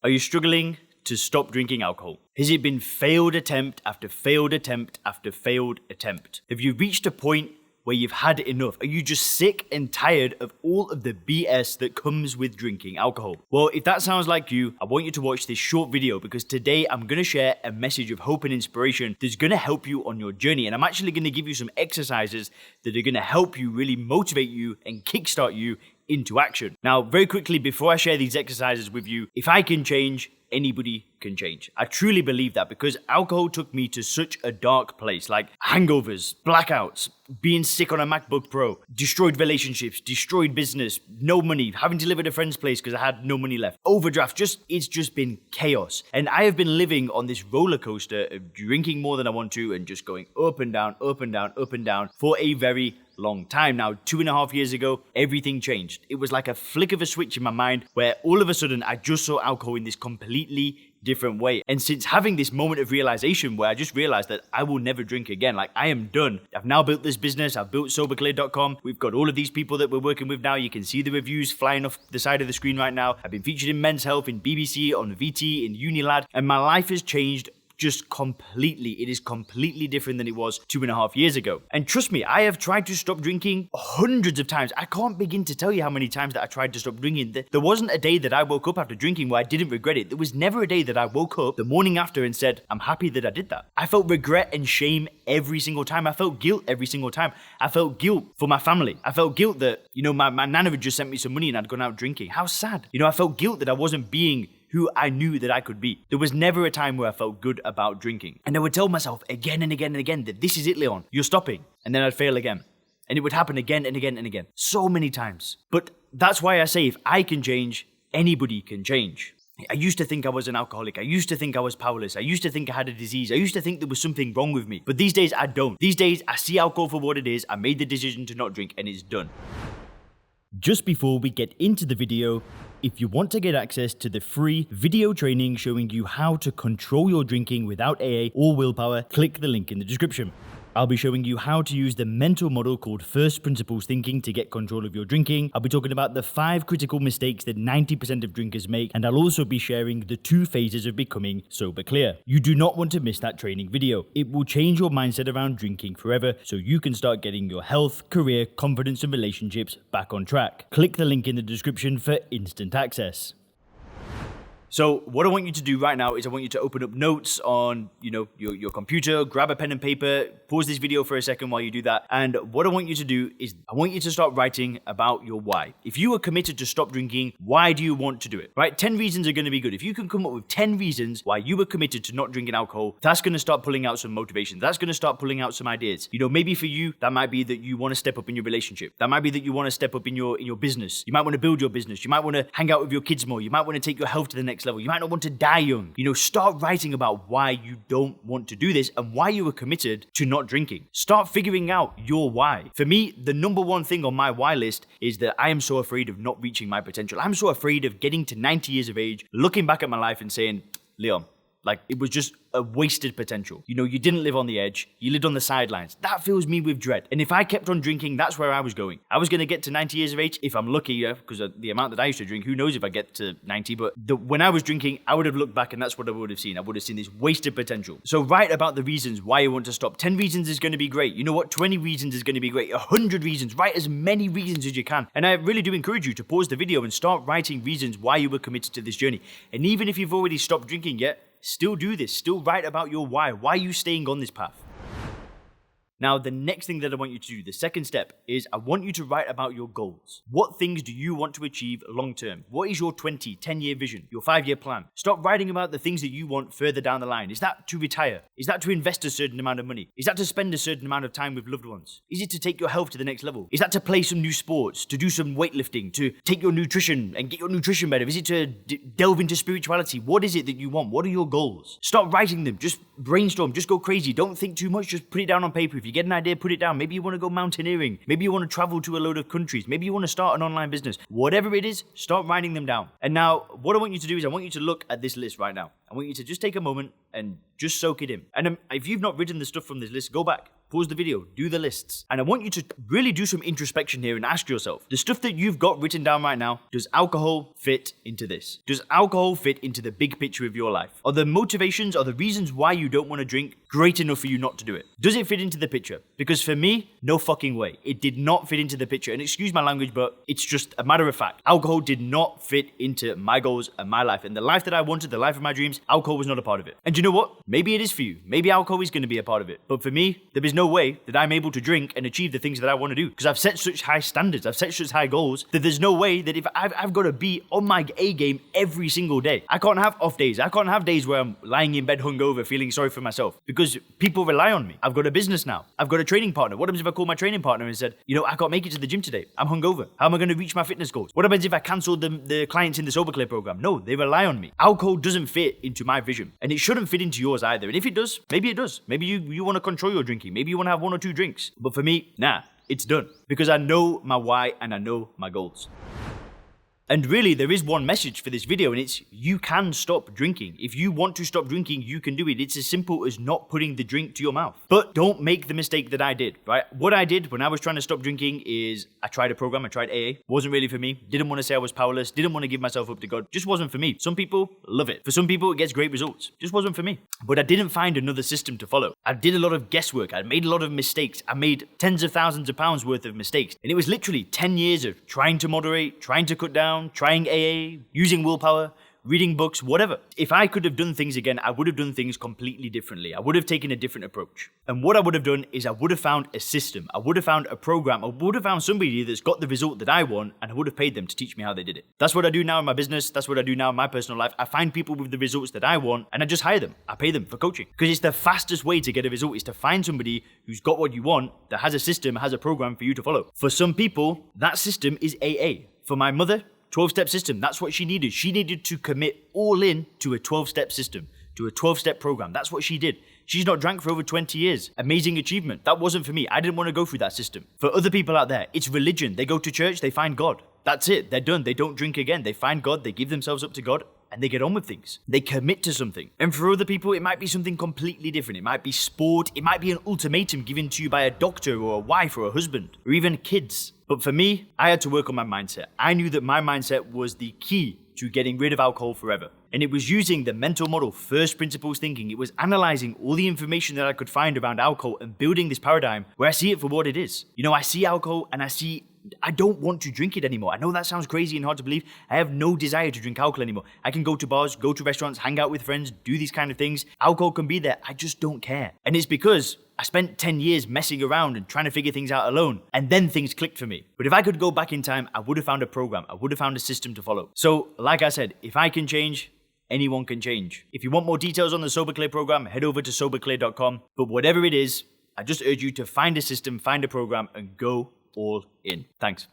Are you struggling to stop drinking alcohol? Has it been failed attempt after failed attempt after failed attempt? Have you reached a point where you've had enough? Are you just sick and tired of all of the BS that comes with drinking alcohol? Well, if that sounds like you, I want you to watch this short video because today I'm going to share a message of hope and inspiration that's going to help you on your journey. And I'm actually going to give you some exercises that are going to help you really motivate you and kickstart you into action. Now, very quickly, before I share these exercises with you, if I can change, anybody can change. I truly believe that because alcohol took me to such a dark place, like hangovers, blackouts, being sick on a MacBook Pro, destroyed relationships, destroyed business, no money, having to live at a friend's place because I had no money left, overdraft, it's just been chaos. And I have been living on this roller coaster of drinking more than I want to and just going up and down, up and down, up and down for a very long time. Now, 2.5 years ago, everything changed. It was like a flick of a switch in my mind where all of a sudden I just saw alcohol in this completely different way. And since having this moment of realization where I just realized that I will never drink again, like I am done. I've now built this business. I've built soberclear.com. We've got all of these people that we're working with now. You can see the reviews flying off the side of the screen right now. I've been featured in Men's Health, in BBC, on VT, in Unilad, and my life has changed just completely. It is completely different than it was 2.5 years ago. And trust me, I have tried to stop drinking hundreds of times. I can't begin to tell you how many times that I tried to stop drinking. There wasn't a day that I woke up after drinking where I didn't regret it. There was never a day that I woke up the morning after and said, I'm happy that I did that. I felt regret and shame every single time. I felt guilt every single time. I felt guilt for my family. I felt guilt that, my nana had just sent me some money and I'd gone out drinking. How sad. I felt guilt that I wasn't being who I knew that I could be. There was never a time where I felt good about drinking. And I would tell myself again and again and again that this is it, Leon. You're stopping. And then I'd fail again. And it would happen again and again and again. So many times. But that's why I say if I can change, anybody can change. I used to think I was an alcoholic. I used to think I was powerless. I used to think I had a disease. I used to think there was something wrong with me. But these days I don't. These days I see alcohol for what it is. I made the decision to not drink and it's done. Just before we get into the video, if you want to get access to the free video training showing you how to control your drinking without AA or willpower, click the link in the description. I'll be showing you how to use the mental model called First Principles Thinking to get control of your drinking. I'll be talking about the 5 critical mistakes that 90% of drinkers make, and I'll also be sharing the 2 phases of becoming sober clear. You do not want to miss that training video. It will change your mindset around drinking forever so you can start getting your health, career, confidence, and relationships back on track. Click the link in the description for instant access. So what I want you to do right now is I want you to open up notes on, your computer, grab a pen and paper, pause this video for a second while you do that. And what I want you to do is I want you to start writing about your why. If you are committed to stop drinking, why do you want to do it? Right? 10 reasons are going to be good. If you can come up with 10 reasons why you were committed to not drinking alcohol, that's going to start pulling out some motivation. That's going to start pulling out some ideas. Maybe for you, that might be that you want to step up in your relationship. That might be that you want to step up in your business. You might want to build your business. You might want to hang out with your kids more. You might want to take your health to the next level. You might not want to die young. Start writing about why you don't want to do this and why you were committed to not drinking. Start figuring out your why. For me, the number one thing on my why list is that I am so afraid of not reaching my potential. I'm so afraid of getting to 90 years of age, looking back at my life and saying, Leon, it was just a wasted potential. You didn't live on the edge. You lived on the sidelines. That fills me with dread. And if I kept on drinking, that's where I was going. I was going to get to 90 years of age if I'm lucky, because the amount that I used to drink, who knows if I get to 90. But when I was drinking, I would have looked back and that's what I would have seen. I would have seen this wasted potential. So write about the reasons why you want to stop. 10 reasons is going to be great. You know what? 20 reasons is going to be great. 100 reasons. Write as many reasons as you can. And I really do encourage you to pause the video and start writing reasons why you were committed to this journey. And even if you've already stopped drinking yet, still do this. Still write about your why. Why are you staying on this path? Now, the next thing that I want you to do, the second step, is I want you to write about your goals. What things do you want to achieve long term? What is your 10-year vision, your 5-year plan? Start writing about the things that you want further down the line. Is that to retire? Is that to invest a certain amount of money? Is that to spend a certain amount of time with loved ones? Is it to take your health to the next level? Is that to play some new sports, to do some weightlifting, to take your nutrition and get your nutrition better? Is it to delve into spirituality? What is it that you want? What are your goals? Start writing them. Just brainstorm. Just go crazy. Don't think too much. Just put it down on paper. If you get an idea, put it down. Maybe you want to go mountaineering. Maybe you want to travel to a load of countries. Maybe you want to start an online business. Whatever it is, start writing them down. And now, what I want you to do is I want you to look at this list right now. I want you to just take a moment and just soak it in. And if you've not written the stuff from this list, go back. pause the video, do the lists. And I want you to really do some introspection here and ask yourself, the stuff that you've got written down right now, does alcohol fit into this? Does alcohol fit into the big picture of your life? Are the motivations or the reasons why you don't want to drink great enough for you not to do it? Does it fit into the picture? Because for me, no fucking way. It did not fit into the picture. And excuse my language, but it's just a matter of fact. Alcohol did not fit into my goals and my life. And the life that I wanted, the life of my dreams, alcohol was not a part of it. And you know what? Maybe it is for you. Maybe alcohol is going to be a part of it. But for me, there is no way that I'm able to drink and achieve the things that I want to do. Because I've set such high standards, I've set such high goals, that there's no way that if I've got to be on my A game every single day. I can't have off days. I can't have days where I'm lying in bed hungover feeling sorry for myself. Because people rely on me. I've got a business now. I've got a training partner. What happens if I call my training partner and said, I can't make it to the gym today. I'm hungover. How am I going to reach my fitness goals? What happens if I cancel the clients in the Sober Clear program? No, they rely on me. Alcohol doesn't fit into my vision. And it shouldn't fit into yours either. And if it does, maybe it does. Maybe you want to control your drinking. Maybe you want to have 1 or 2 drinks. But for me, nah, it's done. Because I know my why and I know my goals. And really, there is one message for this video, and it's you can stop drinking. If you want to stop drinking, you can do it. It's as simple as not putting the drink to your mouth. But don't make the mistake that I did, right? What I did when I was trying to stop drinking is I tried a program, I tried AA. Wasn't really for me. Didn't want to say I was powerless. Didn't want to give myself up to God. Just wasn't for me. Some people love it. For some people, it gets great results. Just wasn't for me. But I didn't find another system to follow. I did a lot of guesswork. I made a lot of mistakes. I made tens of thousands of pounds worth of mistakes. And it was literally 10 years of trying to moderate, trying to cut down, trying AA, using willpower, reading books, whatever. If I could have done things again, I would have done things completely differently. I would have taken a different approach. And what I would have done is I would have found a system. I would have found a program. I would have found somebody that's got the result that I want, and I would have paid them to teach me how they did it. That's what I do now in my business. That's what I do now in my personal life. I find people with the results that I want, and I just hire them. I pay them for coaching. Because it's the fastest way to get a result is to find somebody who's got what you want, that has a system, has a program for you to follow. For some people, that system is AA. For my mother, 12-step system. That's what she needed. She needed to commit all in to a 12-step system, to a 12-step program. That's what she did. She's not drank for over 20 years. Amazing achievement. That wasn't for me. I didn't want to go through that system. For other people out there, it's religion. They go to church, they find God. That's it. They're done. They don't drink again. They find God, they give themselves up to God, and they get on with things. They commit to something. And for other people, it might be something completely different. It might be sport. It might be an ultimatum given to you by a doctor or a wife or a husband or even kids. But for me, I had to work on my mindset. I knew that my mindset was the key to getting rid of alcohol forever. And it was using the mental model, first principles thinking. It was analyzing all the information that I could find around alcohol and building this paradigm where I see it for what it is. I see alcohol and I don't want to drink it anymore. I know that sounds crazy and hard to believe. I have no desire to drink alcohol anymore. I can go to bars, go to restaurants, hang out with friends, do these kind of things. Alcohol can be there. I just don't care. And it's because I spent 10 years messing around and trying to figure things out alone. And then things clicked for me. But if I could go back in time, I would have found a program. I would have found a system to follow. So like I said, if I can change, anyone can change. If you want more details on the Sober Clear program, head over to soberclear.com. But whatever it is, I just urge you to find a system, find a program, and go all in. Thanks.